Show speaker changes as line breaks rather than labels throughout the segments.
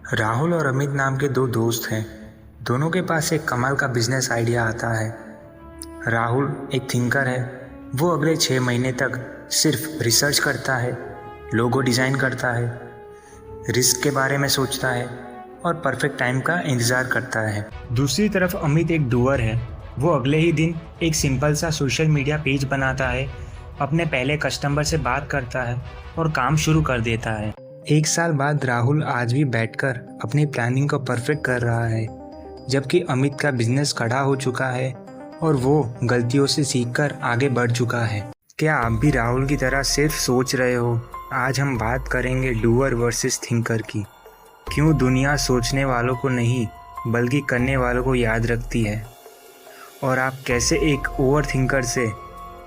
राहुल और अमित नाम के दो दोस्त हैं। दोनों के पास एक कमाल का बिजनेस आइडिया आता है। राहुल एक थिंकर है। वो अगले 6 महीने तक सिर्फ रिसर्च करता है, लोगो डिज़ाइन करता है, रिस्क के बारे में सोचता है और परफेक्ट टाइम का इंतज़ार करता है। दूसरी तरफ अमित एक डूअर है। वो अगले ही दिन एक सिंपल सा सोशल मीडिया पेज बनाता है, अपने पहले कस्टमर से बात करता है और काम शुरू कर देता है। 1 साल बाद राहुल आज भी बैठकर अपनी प्लानिंग को परफेक्ट कर रहा है, जबकि अमित का बिजनेस खड़ा हो चुका है और वो गलतियों से सीखकर आगे बढ़ चुका है। क्या आप भी राहुल की तरह सिर्फ सोच रहे हो? आज हम बात करेंगे डूअर वर्सेस थिंकर की। क्यों दुनिया सोचने वालों को नहीं बल्कि करने वालों को याद रखती है, और आप कैसे एक ओवर थिंकर से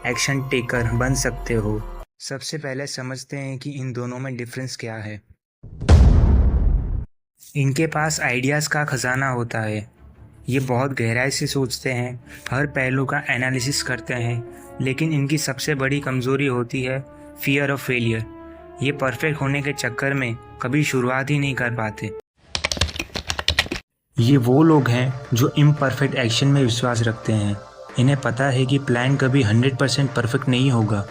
एक्शन टेकर बन सकते हो। सबसे पहले समझते हैं कि इन दोनों में डिफरेंस क्या है। इनके पास आइडियाज़ का खजाना होता है। ये बहुत गहराई से सोचते हैं, हर पहलू का एनालिसिस करते हैं, लेकिन इनकी सबसे बड़ी कमज़ोरी होती है फियर ऑफ फेलियर। ये परफेक्ट होने के चक्कर में कभी शुरुआत ही नहीं कर पाते। ये वो लोग हैं जो इम्परफेक्ट एक्शन में विश्वास रखते हैं। इन्हें पता है कि प्लान कभी 100% परफेक्ट नहीं होगा।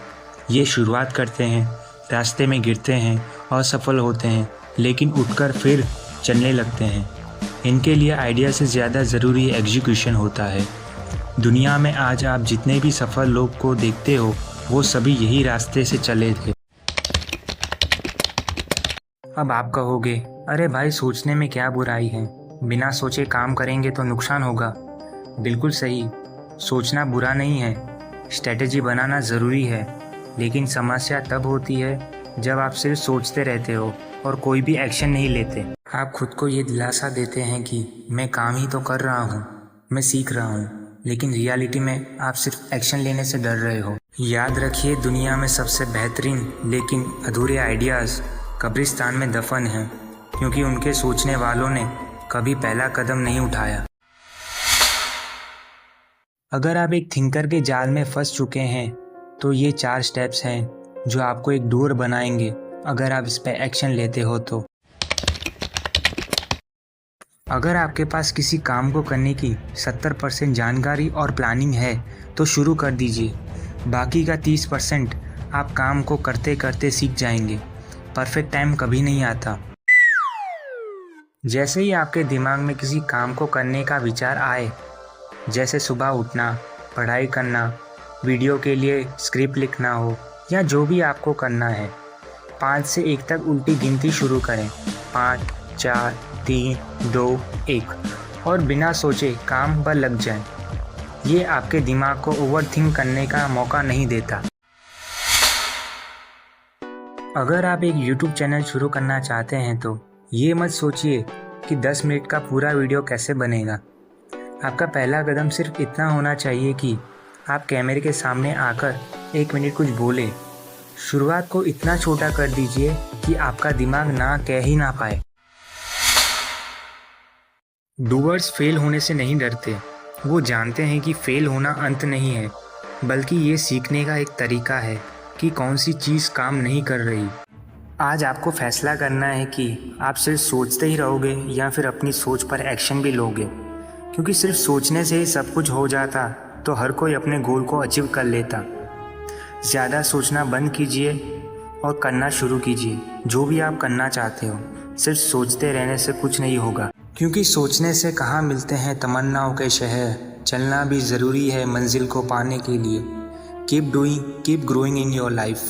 ये शुरुआत करते हैं, रास्ते में गिरते हैं, असफल होते हैं, लेकिन उठकर फिर चलने लगते हैं। इनके लिए आइडिया से ज़्यादा ज़रूरी एग्जीक्यूशन होता है। दुनिया में आज आप जितने भी सफल लोग को देखते हो, वो सभी यही रास्ते से चले थे। अब आप कहोगे, अरे भाई सोचने में क्या बुराई है, बिना सोचे काम करेंगे तो नुकसान होगा। बिल्कुल सही, सोचना बुरा नहीं है, स्ट्रेटेजी बनाना ज़रूरी है, लेकिन समस्या तब होती है जब आप सिर्फ सोचते रहते हो और कोई भी एक्शन नहीं लेते। आप खुद को ये दिलासा देते हैं कि मैं काम ही तो कर रहा हूँ, मैं सीख रहा हूँ, लेकिन रियलिटी में आप सिर्फ एक्शन लेने से डर रहे हो। याद रखिए, दुनिया में सबसे बेहतरीन लेकिन अधूरे आइडियाज़ कब्रिस्तान में दफन हैं, क्योंकि उनके सोचने वालों ने कभी पहला कदम नहीं उठाया। अगर आप एक थिंकर के जाल में फंस चुके हैं तो ये 4 स्टेप्स हैं जो आपको एक डूअर बनाएंगे अगर आप इस पर एक्शन लेते हो तो। अगर आपके पास किसी काम को करने की 70% जानकारी और प्लानिंग है तो शुरू कर दीजिए। बाकी का 30% आप काम को करते करते सीख जाएंगे। परफेक्ट टाइम कभी नहीं आता। जैसे ही आपके दिमाग में किसी काम को करने का विचार आए, जैसे सुबह उठना, पढ़ाई करना, वीडियो के लिए स्क्रिप्ट लिखना हो, या जो भी आपको करना है, 5 से 1 तक उल्टी गिनती शुरू करें। 5, 4, 3, 2, 1 और बिना सोचे काम पर लग जाएं। ये आपके दिमाग को ओवरथिंक करने का मौका नहीं देता। अगर आप एक YouTube चैनल शुरू करना चाहते हैं तो ये मत सोचिए कि 10 मिनट का पूरा वीडियो कैसे बनेगा। आपका पहला कदम सिर्फ इतना होना चाहिए कि आप कैमरे के सामने आकर 1 मिनट कुछ बोले। शुरुआत को इतना छोटा कर दीजिए कि आपका दिमाग ना कह ही ना पाए। डूअर्स फेल होने से नहीं डरते। वो जानते हैं कि फेल होना अंत नहीं है, बल्कि ये सीखने का एक तरीका है कि कौन सी चीज़ काम नहीं कर रही। आज आपको फैसला करना है कि आप सिर्फ सोचते ही रहोगे या फिर अपनी सोच पर एक्शन भी लोगे, क्योंकि सिर्फ सोचने से ही सब कुछ हो जाता तो हर कोई अपने गोल को अचीव कर लेता। ज़्यादा सोचना बंद कीजिए और करना शुरू कीजिए। जो भी आप करना चाहते हो, सिर्फ सोचते रहने से कुछ नहीं होगा, क्योंकि सोचने से कहाँ मिलते हैं तमन्नाओं के शहर। चलना भी ज़रूरी है मंजिल को पाने के लिए। Keep doing, keep growing in your life.